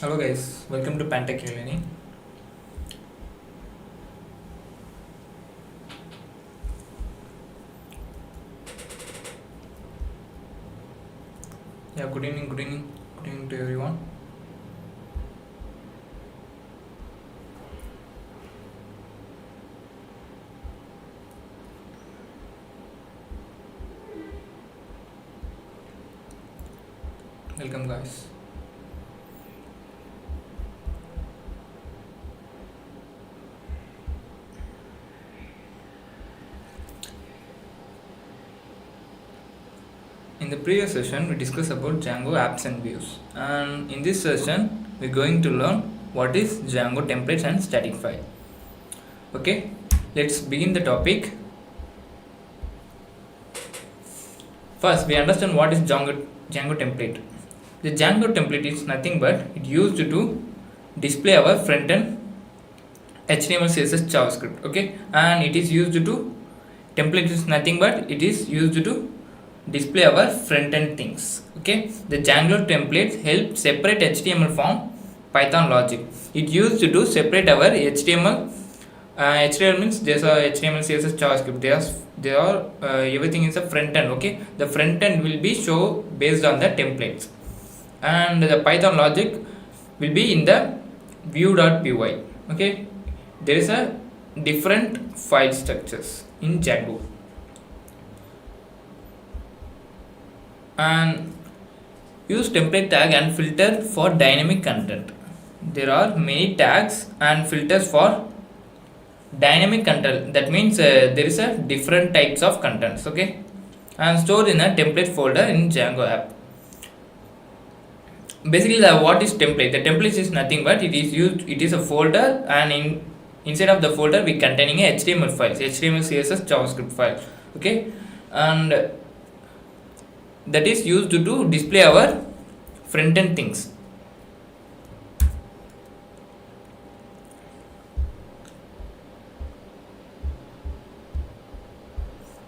Hello guys, welcome to Pantech E-Learning. Yeah, good evening to everyone. Welcome guys. In the previous session, we discussed about Django apps and views, and in this session, we're going to learn what is Django templates and static file. Okay, let's begin the topic. First, we understand what is Django template. The Django template is nothing but it used to display our front end HTML, CSS, JavaScript. Okay, and it is used to template is nothing but it is used to display our front end things. Okay, the Django templates help separate HTML from Python logic. It used to separate our HTML. HTML means there's a HTML, CSS, JavaScript. They are everything is a front end. Okay, the front end will be show based on the templates, and the Python logic will be in the view.py. Okay, there is a different file structures in Django, and use template tag and filter for dynamic content. There are many tags and filters for dynamic content. That means there is a different types of contents. Okay, and stored in a template folder in Django app. Basically, what is template? The template is nothing but it is a folder, and inside of the folder we containing a HTML files, HTML, CSS, JavaScript file. Okay, and that is used to display our front end things.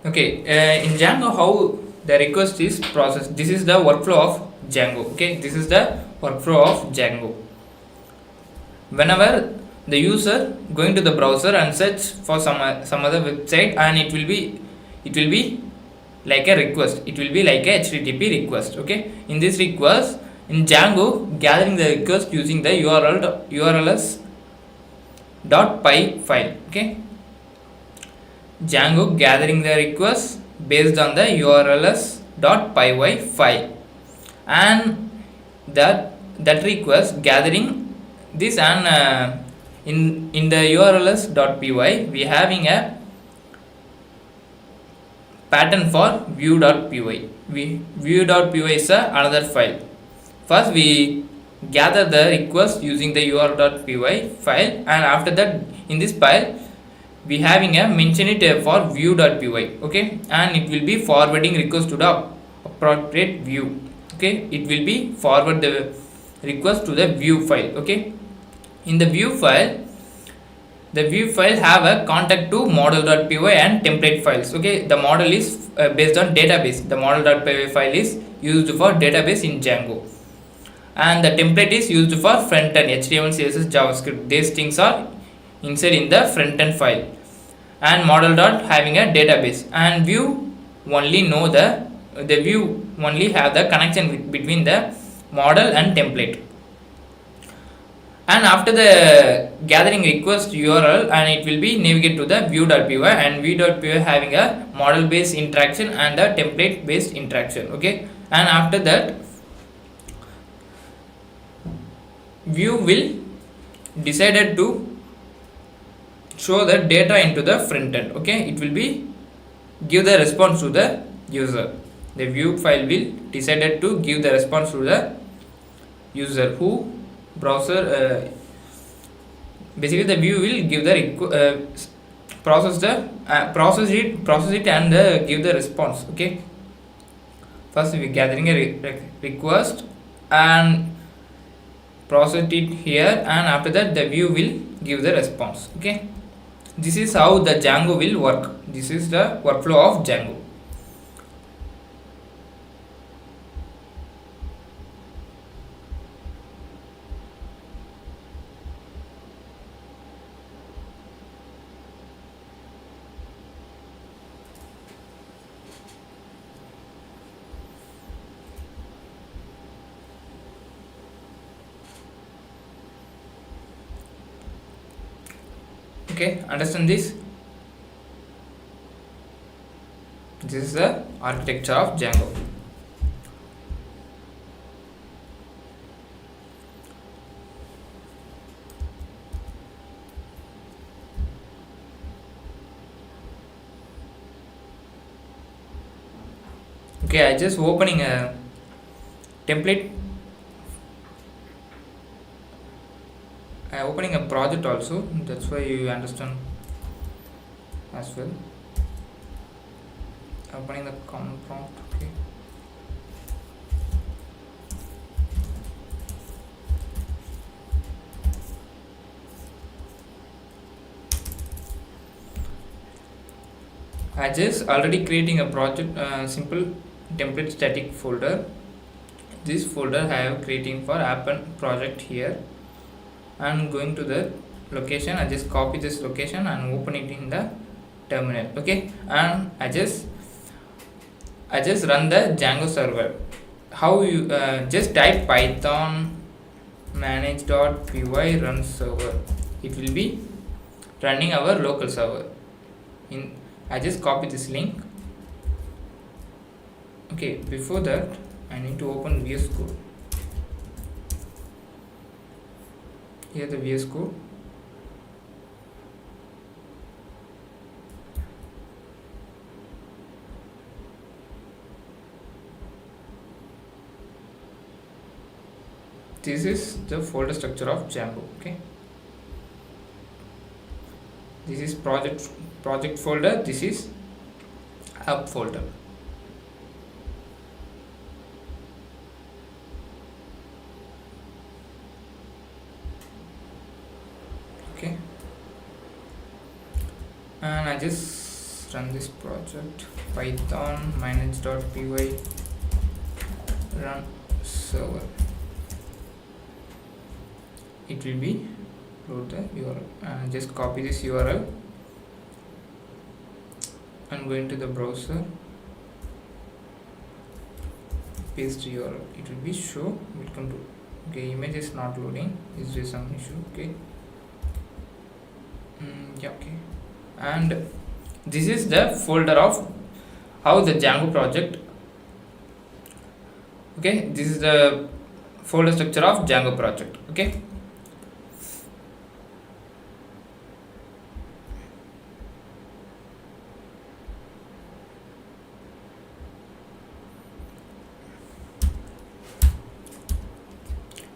Okay, in Django, how the request is processed. This is the workflow of Django. Okay, this is the workflow of Django. Whenever the user going to the browser and search for some other website, and it will be like a request. It will be like a HTTP request. Okay, in this request, in Django, gathering the request using the urls .py file. Okay, Django gathering the request based on the urls.py file, and that request gathering this, and in the urls.py we having a pattern for view.py. View.py is another file. First we gather the request using the url.py file, and after that in this file we having a mention it for view.py. Okay, and it will be forwarding request to the appropriate view. Okay, it will be forward the request to the view file. Okay, in the view file have a contact to model.py and template files. Okay, the model is based on database. The model.py file is used for database in Django, and the template is used for front end HTML, CSS, JavaScript. These things are inside in the front end file, and model dot having a database, and view only know the view only have the connection between the model and template. And after the gathering request URL, and it will be navigate to the view.py, and view.py having a model based interaction and the template based interaction. Okay, and after that view will decided to show the data into the front end. Okay, it will be give the response to the user. The view file will decided to give the response to the user who browser. Basically the view will give the process it and give the response. Okay, first we gathering a request and process it here, and after that the view will give the response. Okay, this is how the Django will work. This is the workflow of Django. Okay, understand this? This is the architecture of Django. Okay, I just opening a template. I opening a project also. That's why you understand as well. Opening the common prompt. Okay. I just already creating a project, simple template static folder. This folder I have creating for app and project here. And going to the location, I just copy this location and open it in the terminal. Okay, and I just run the Django server. How you just type python manage.py run server. It will be running our local server. I just copy this link. Okay, before that I need to open VS Code. Here the VS Code. This is the folder structure of Django. Okay, this is project folder. This is app folder. Okay, and I just run this project python manage.py run server. It will be load the URL, and just copy this URL and go into the browser, paste URL. It will be show welcome to. Okay, image is not loading. Is there some issue? Okay. Yeah, okay. And this is the folder of how the Django project. Okay, this is the folder structure of Django project. Okay.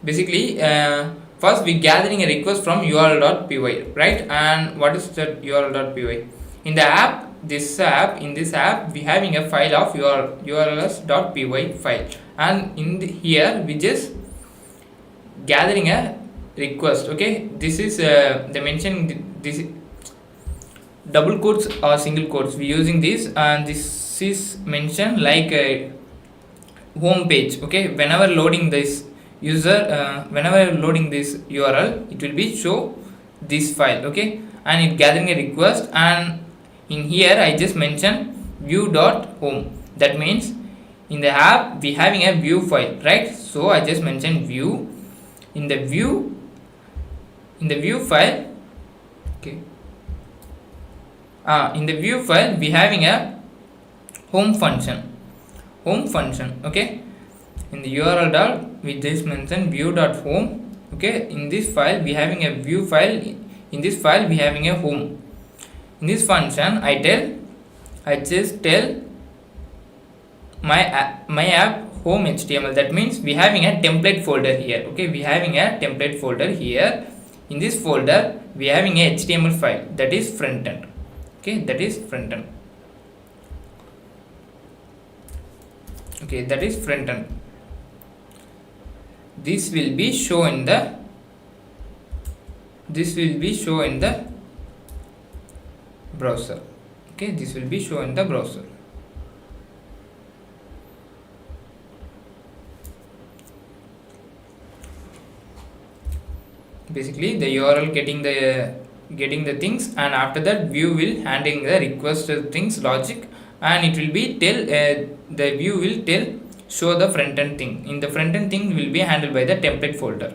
Basically, first we gathering a request from url.py, right? And what is that url.py? In the app, in this app we having a file of urls.py file, and here we just gathering a request. Okay, this is the mention, this double quotes or single quotes we using this, and this is mentioned like a home page. Okay, whenever loading this user, whenever loading this URL, it will be show this file. Okay, and it gathering a request, and in here I just mention view.home. That means in the app we having a view file, right? So I just mention view. In the view file, okay, in the view file we having a home function. Okay, in the URL dot we just mention view.home. Okay, in this file we having a view file. In this file we having a home. In this function I just tell my app home HTML. That means we having a template folder here. Okay, we having a template folder here. In this folder we having a HTML file, that is front end. Okay, that is front end. Okay, that is front end. This will be show in the browser. Okay, this will be show in the browser. Basically the URL getting the things, and after that view will handling the requested things logic, and it will be tell the view will tell show the front end thing. In the front end thing will be handled by the template folder.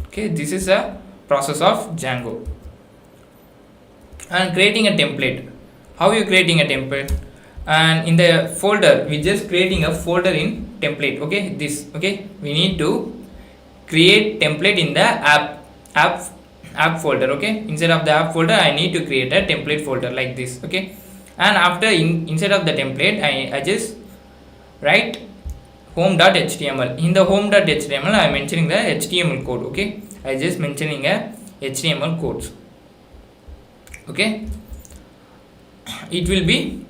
Okay, this is a process of Django. And creating a template. How you creating a template? And in the folder, we just creating a folder in template. Okay, this. Okay, we need to create template in the app app folder. Okay, inside of the app folder I need to create a template folder like this. Okay, and after inside of the template I just write home.html. In the home.html I am mentioning the HTML code. Okay, I just mentioning a HTML codes. Okay, it will be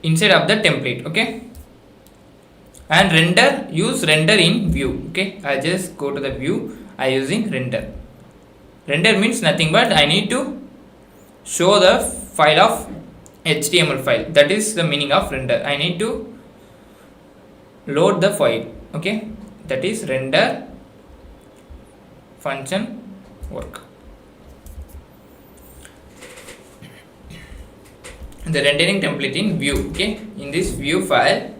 inside of the template. Okay, and render, use render in view. Okay, I just go to the view, I using render. Render means nothing but I need to show the file of HTML file. That is the meaning of render. I need to load the file. Okay, that is render function work. The rendering template in view. Okay, in this view file,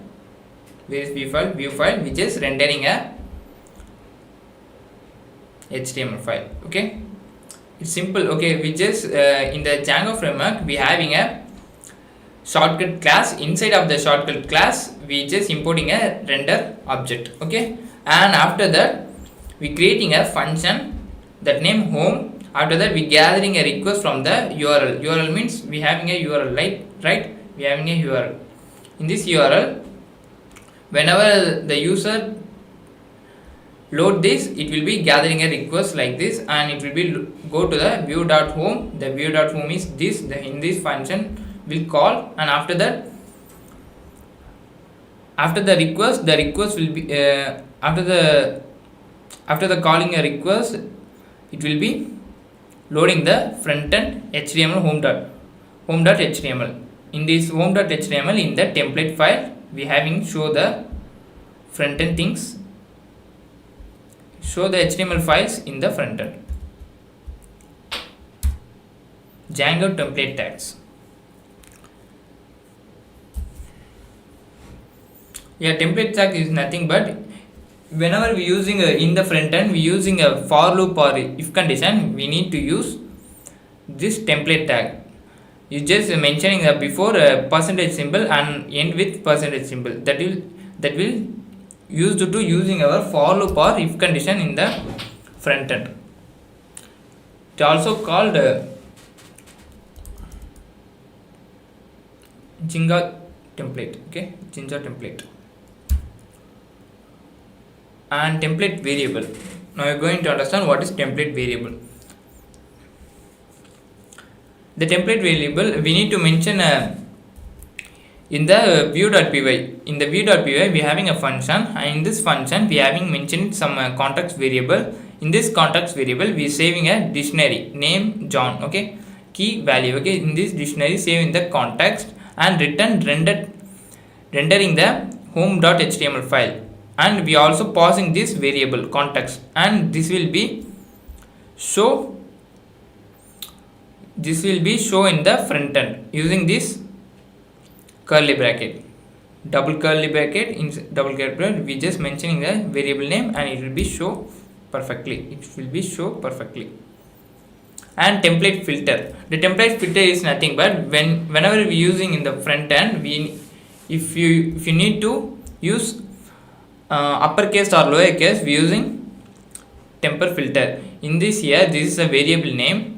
where is view file, which is rendering a HTML file. Okay, it's simple. Okay, we just in the Django framework we having a shortcut class. Inside of the shortcut class we just importing a render object. Okay, and after that we creating a function that name home. After that we gathering a request from the URL. URL means we having a URL, right? We having a URL. In this URL, whenever the user load this, it will be gathering a request like this, and it will be go to the view.home. The view.home is this. In this function will call, and after that, after the request will be after the calling a request, it will be loading the front end HTML home.html. In this home.html, in the template file we having show the front end things, show the HTML files in the front end. Django template tags. Yeah, template tag is nothing but whenever we using in the front end we using a for loop or if condition, we need to use this template tag. You just mentioning before percentage symbol and end with percentage symbol. That will used to using our for loop or if condition in the front end. It also called Django template. Okay, Django template. And template variable. Now you are going to understand what is template variable. The template variable we need to mention in the view.py. In the view.py we having a function, and in this function we having mentioned some context variable. In this context variable we saving a dictionary name John. Okay, key value. Okay, in this dictionary save in the context and return rendering the home.html file. And we also passing this variable context, and this will be show in the front end using this curly bracket, double curly bracket. In double curly bracket we just mentioning the variable name, and it will be show perfectly. And template filter. The template filter is nothing but whenever we using in the front end, if you need to use uppercase or lowercase, we using temper filter. In this here, this is a variable name.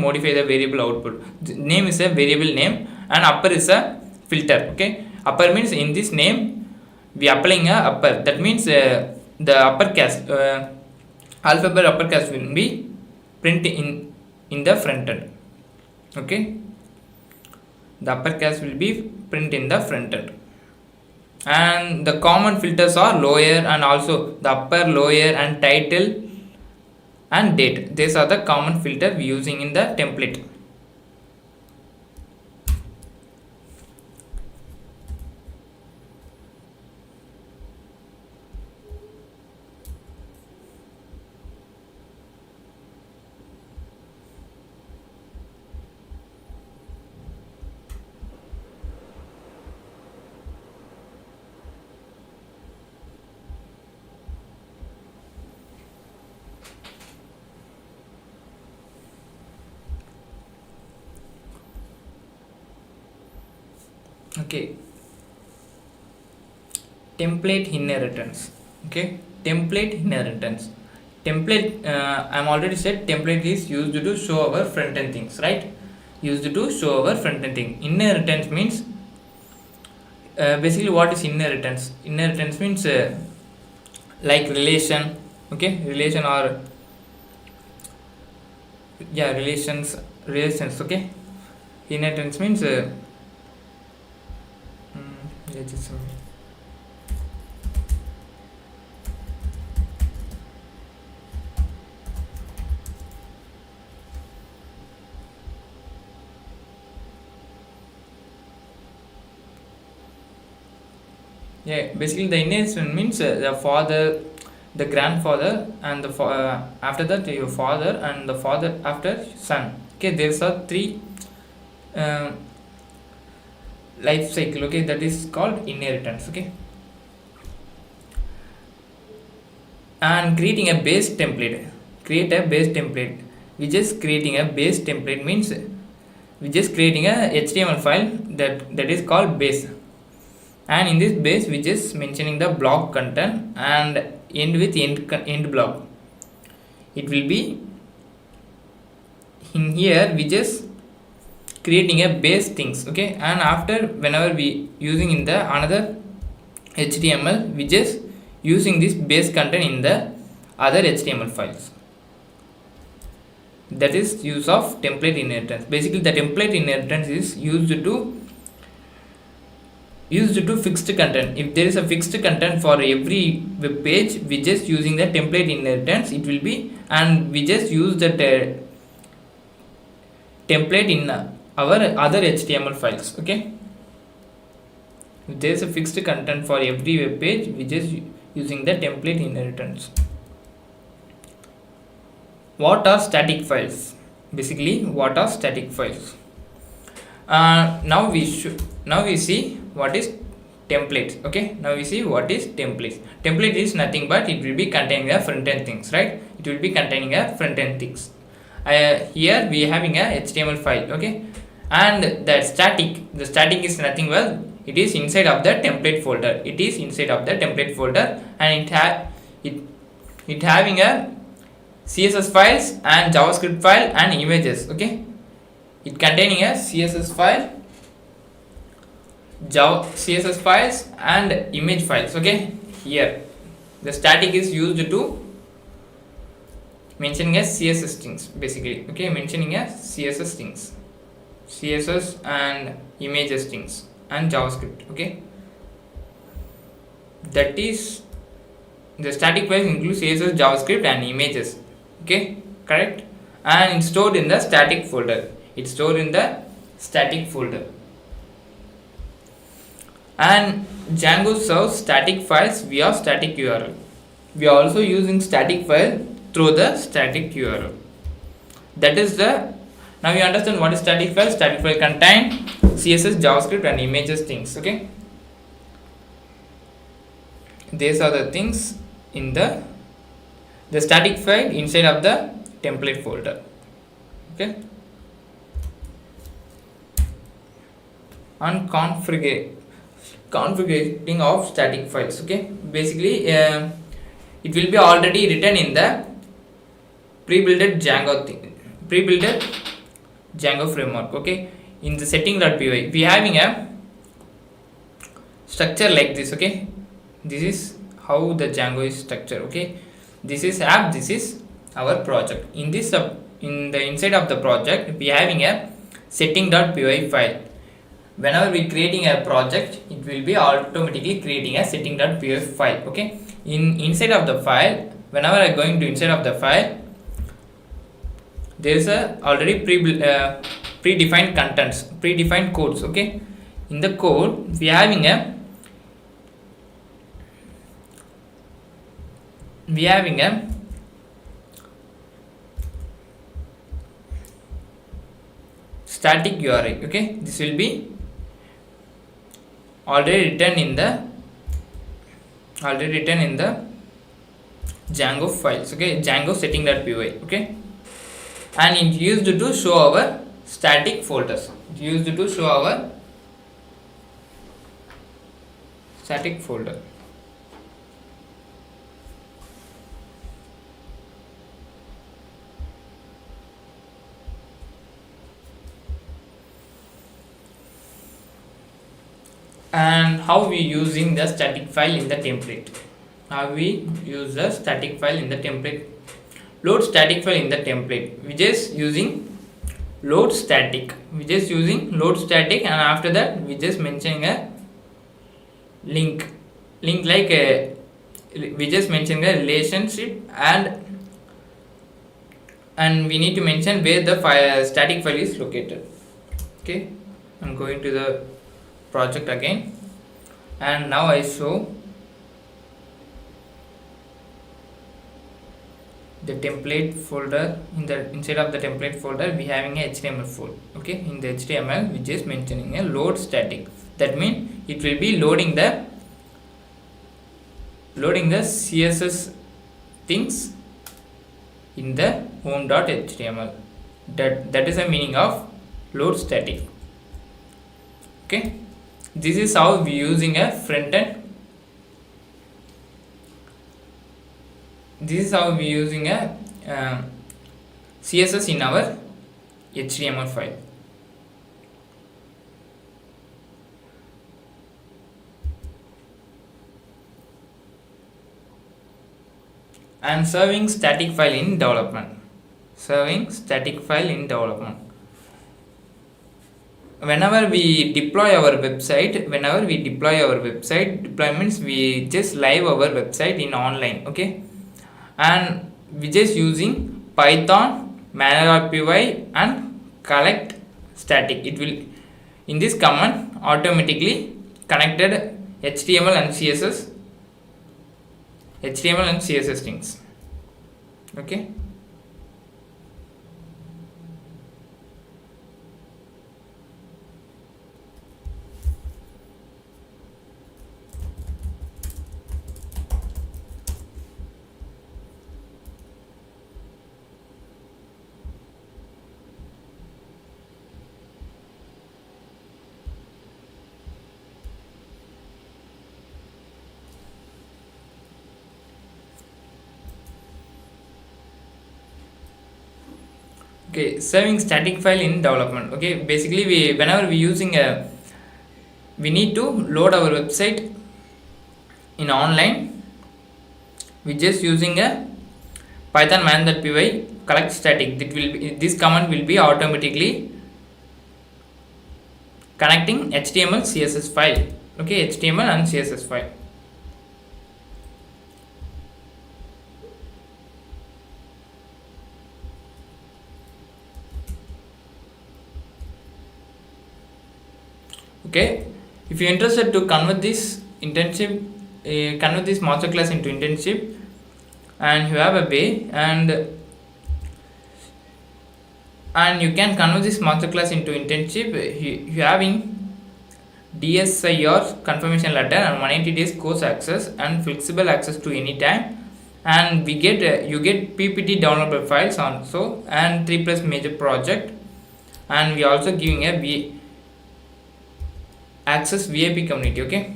Modify the variable output. The name is a variable name, and upper is a filter. Okay, upper means in this name we applying a upper. That means the uppercase alphabet uppercase will be print in the front end. Okay, the uppercase will be print in the front end. And the common filters are lower and also the upper, lower, and title and date. These are the common filter we using in the template. Okay, template inheritance. Okay, template inheritance. Template, I'm already said template is used to show our front end things, right? Used to show our front end thing. Inheritance means basically what is inheritance? Inheritance means like relation, okay, relation or yeah, relations, okay. Inheritance means let's just yeah, basically the inheritance means the father, the grandfather, and the after that your father, and the father after son. Okay, there's a three uh, life cycle. Okay, that is called inheritance. Okay, and creating a base template. Create a base template. We just creating a base template means we just creating a HTML file that is called base, and in this base we just mentioning the block content and end with end block. It will be in here we just creating a base things, okay, and after whenever we using in the another HTML we just using this base content in the other HTML files. That is use of template inheritance. Basically the template inheritance is used to fixed content. If there is a fixed content for every web page, we just using the template inheritance, it will be, and we just use that template in our other HTML files, okay. If there is a fixed content for every web page, we just using the template inheritance. What are static files? Basically, what are static files? Now we see what is templates. Okay, now we see what is templates. Template is nothing but it will be containing a front end things, right? It will be containing a front end things. Here we having a HTML file, okay, and the static is nothing but it is inside of the template folder. It is inside of the template folder, and it having a CSS files and JavaScript file and images, okay. It containing a CSS file, CSS files and image files, okay. Here the static is used to mentioning as CSS things, basically, okay, mentioning as CSS things, CSS and images things and JavaScript, okay. That is the static files include CSS, JavaScript and images, okay, correct, and it's stored in the static folder. It's stored in the static folder. And Django serves static files via static URL. We are also using static file through the static URL. That is the, now you understand what is static file. Static file contain CSS, JavaScript and images things, okay. These are the things in the static file inside of the template folder, okay. And configuring of static files, okay. Basically it will be already written in the pre-built Django framework, okay. In the setting.py we having a structure like this, okay. This is how the Django is structured, okay. This is app, this is our project. In this in the inside of the project we having a setting.py file. Whenever we creating a project, it will be automatically creating a setting.py file, okay. Inside of the file, whenever I going to inside of the file, there is a already predefined contents, predefined codes, okay. In the code we having a static URI, okay. This will be already written in the Django files, okay. Django setting.py, okay. And it used to show our static folders. It used to show our static folder. And how we using the static file in the template. How we use the static file in the template. Load static file in the template. We just using load static. We just using load static, and after that we just mentioning a link like a, we just mentioning a relationship, and we need to mention where the static file is located. Okay, I'm going to the project again, and now I show the template folder. Inside of the template folder we having a HTML folder. Okay, in the HTML we just mentioning a load static. That means it will be loading the CSS things in the home.html. That is the meaning of load static. Okay, this is how we using a front end. This is how we using a CSS in our HTML file. And serving static file in development. Whenever we deploy our website, deployments, we just live our website in online. Okay, and we just using Python manual.py and collect static. It will, in this command, automatically connected HTML and CSS things. Okay, okay, serving static file in development. Okay, basically whenever we using we need to load our website in online, we just using a Python man.py collect static. This command will be automatically connecting HTML CSS file. Okay, HTML and CSS file. Okay, if you're interested to convert this masterclass into internship, and you have a way, and you can convert this masterclass into internship, you having DSIR confirmation letter and 180 days course access and flexible access to any time, and we get you get PPT downloadable files also, and 3+ major project, and we also giving a access VIP community. Okay,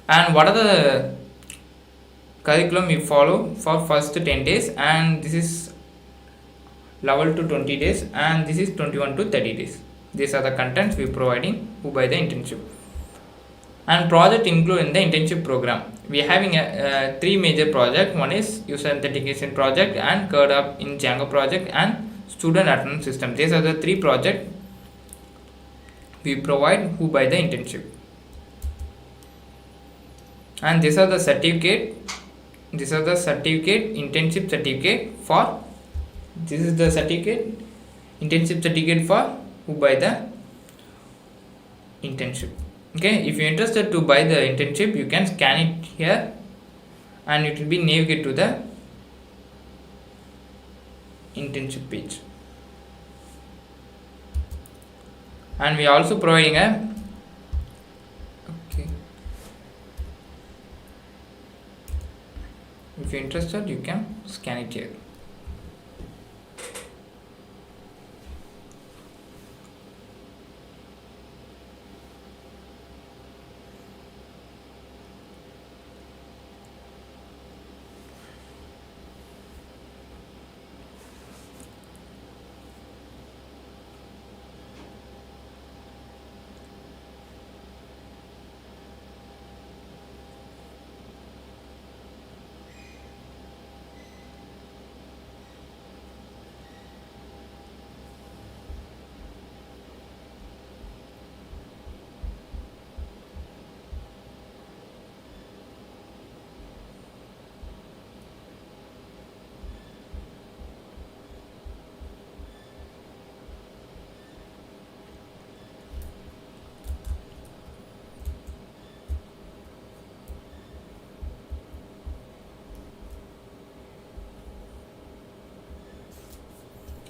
and what are the curriculum we follow for first 10 days, and this is level to 20 days, and this is 21 to 30 days. These are the contents we providing who buy the internship. And project include in the internship program, we are having a 3 major project. One is user authentication project, and code up in Django project, and student attendance system. These are the 3 projects we provide who buy the internship. And these are the certificate. These are the internship certificate for. This is the internship certificate for who buy the internship. Okay, if you're interested to buy the internship, you can scan it here, and it will be navigate to the internship page. And we are also providing a if you're interested, you can scan it here.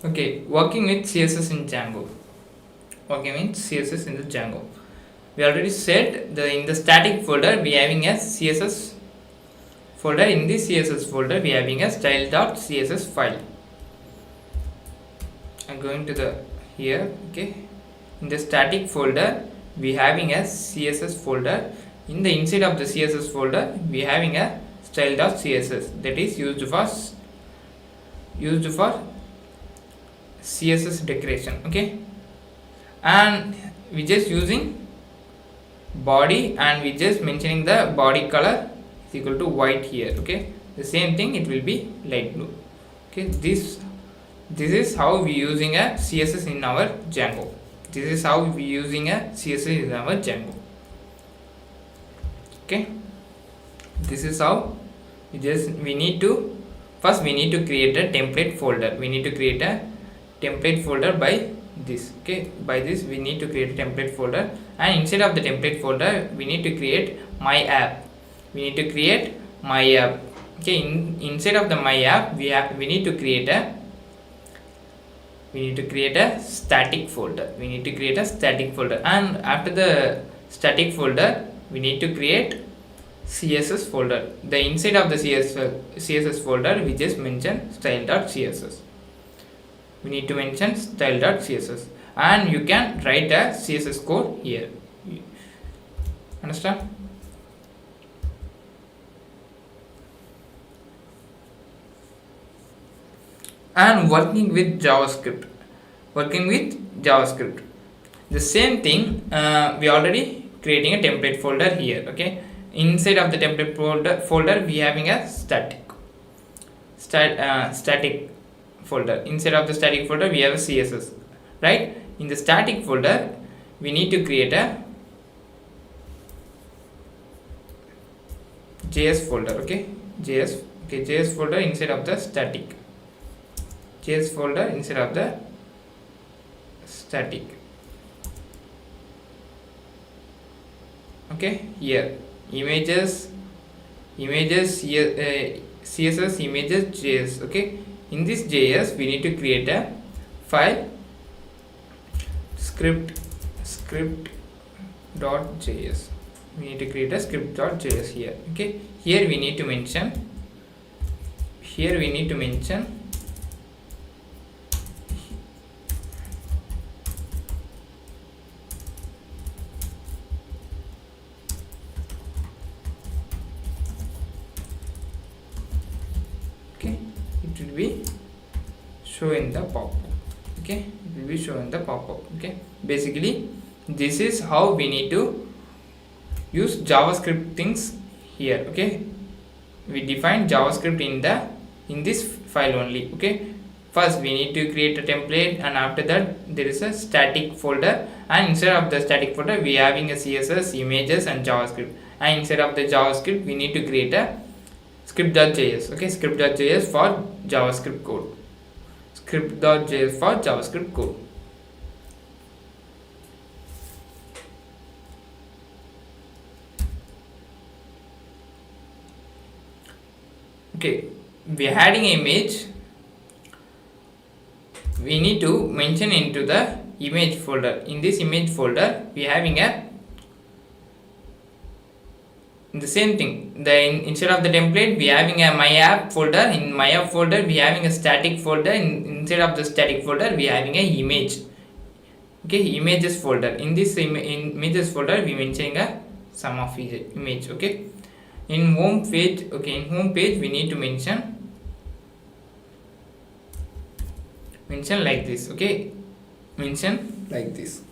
Okay, working with CSS in Django. Working with CSS in the Django. We already said in the static folder we having a CSS folder. In this CSS folder we having a style.css file. I'm going to the here. Okay, in the static folder we having a CSS folder. In the inside of the CSS folder we having a style.css that is used for CSS decoration. Okay, and we just using body and we just mentioning the body color is equal to white here. Okay, the same thing it will be light blue. Okay, this is how we using a CSS in our Django. This is how we using a CSS in our Django. Okay, this is how we need to first we need to create a template folder. We need to create a template folder by this. Okay, by this we need to create a template folder, and inside of the template folder we need to create my app. We need to create my app. Okay, inside of the my app we need to create a static folder. We need to create a static folder, and after the static folder we need to create CSS folder. The inside of the CSS folder we just mention style.css. We need to mention style.css, and you can write a CSS code here. Understand? And working with JavaScript. The same thing, we already creating a template folder here. Okay, inside of the template folder we having a static folder. Inside of the static folder we have a CSS, right? In the static folder we need to create a JS folder. Okay, JS folder inside of the static. JS folder inside of the static. Okay, here images here, CSS images JS. Okay, in this JS we need to create a file script.js. We need to create a script.js here. Okay, here we need to mention okay, it will be show in the pop-up. Okay, it will be shown in the pop-up. Okay, basically this is how we need to use JavaScript things here. Okay, we define JavaScript in this file only. Okay, first we need to create a template, and after that there is a static folder, and inside of the static folder we having a CSS, images and JavaScript, and inside of the JavaScript we need to create a script.js. Okay, script.js for JavaScript code. Script.js for JavaScript code. Okay, we are adding an image. We need to mention into the image folder. In this image folder we are having the same thing. Instead of the template we are having a my app folder. In my app folder we are having a static folder. Instead of the static folder we are having a image. Okay, images folder. In this images folder we mentioning a sum of image. Okay, in home page we need to mention like this. Okay, mention like this.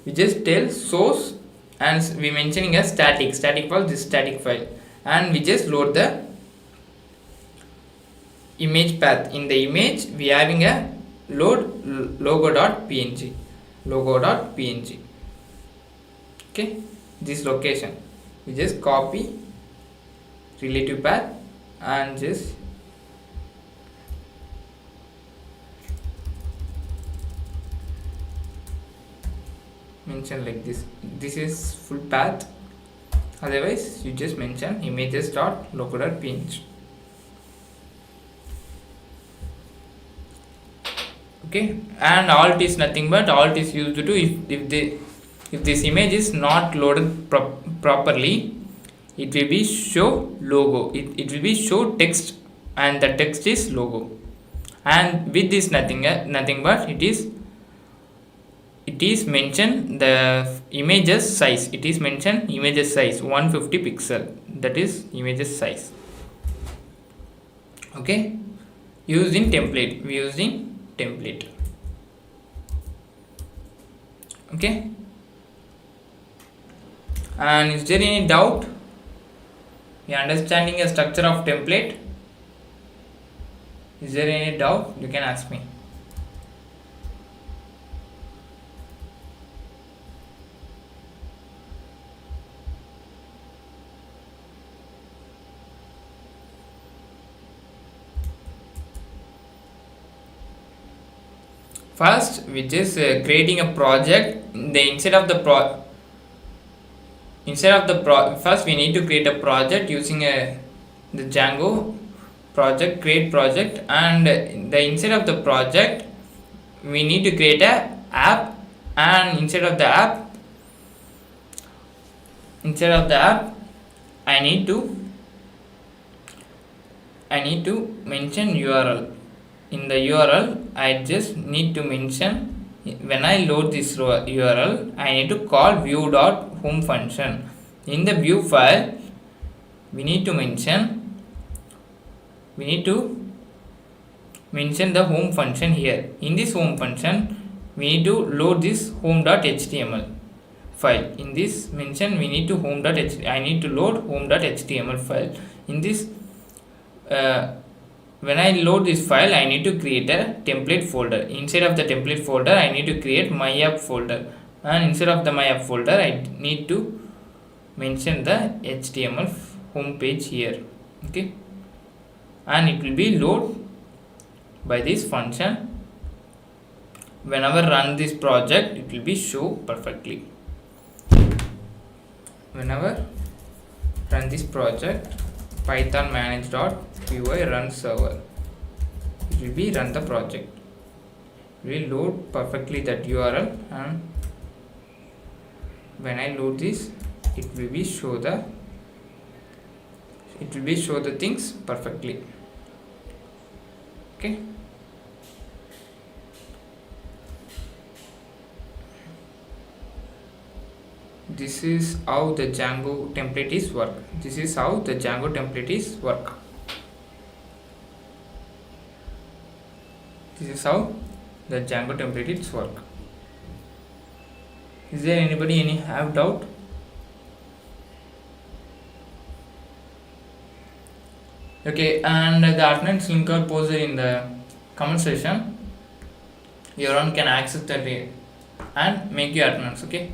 We just tell source, and we mentioning a static file, this static file, and we just load the image path. In the image we having a load logo.png. Okay, this location we just copy relative path and just mention like this. This is full path, otherwise you just mention images.logo.png. Okay, and alt is nothing but alt is used to if this image is not loaded properly, it will be show logo, it will be show text, and the text is logo. And with this nothing but it is mentioned the images size, it is mentioned images size 150 pixel, that is images size. Okay, used in template, we used in template. Okay, and is there any doubt? You understanding a structure of template? Is there any doubt? You can ask me. First, which is creating a project. Instead of the first we need to create a project using the Django project, create project, and the inside of the project we need to create a app, and inside of the app I need to mention URL. In the URL I just need to mention, when I load this URL I need to call view.home function. In the view file we need to mention the home function here. In this home function we need to load this home.html file. In this mention we need to I need to load home.html file. In this when I load this file I need to create a template folder. Inside of the template folder I need to create my app folder, and inside of the my app folder I need to mention the HTML home page here. Okay, and it will be load by this function. Whenever run this project it will be show perfectly. Whenever run this project, python manage.py run server, it will be run the project, it will load perfectly that URL, and when I load this it will be show the things perfectly. Okay, this is how the Django template is work. This is how the Django template is work. This is how the Django template is work. Is there anybody any have doubt? Okay, and the attendance link are posted in the comment section. Your own can access that and make your attendance. Okay.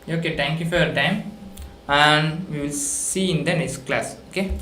Okay, thank you for your time, and we will see in the next class. Okay.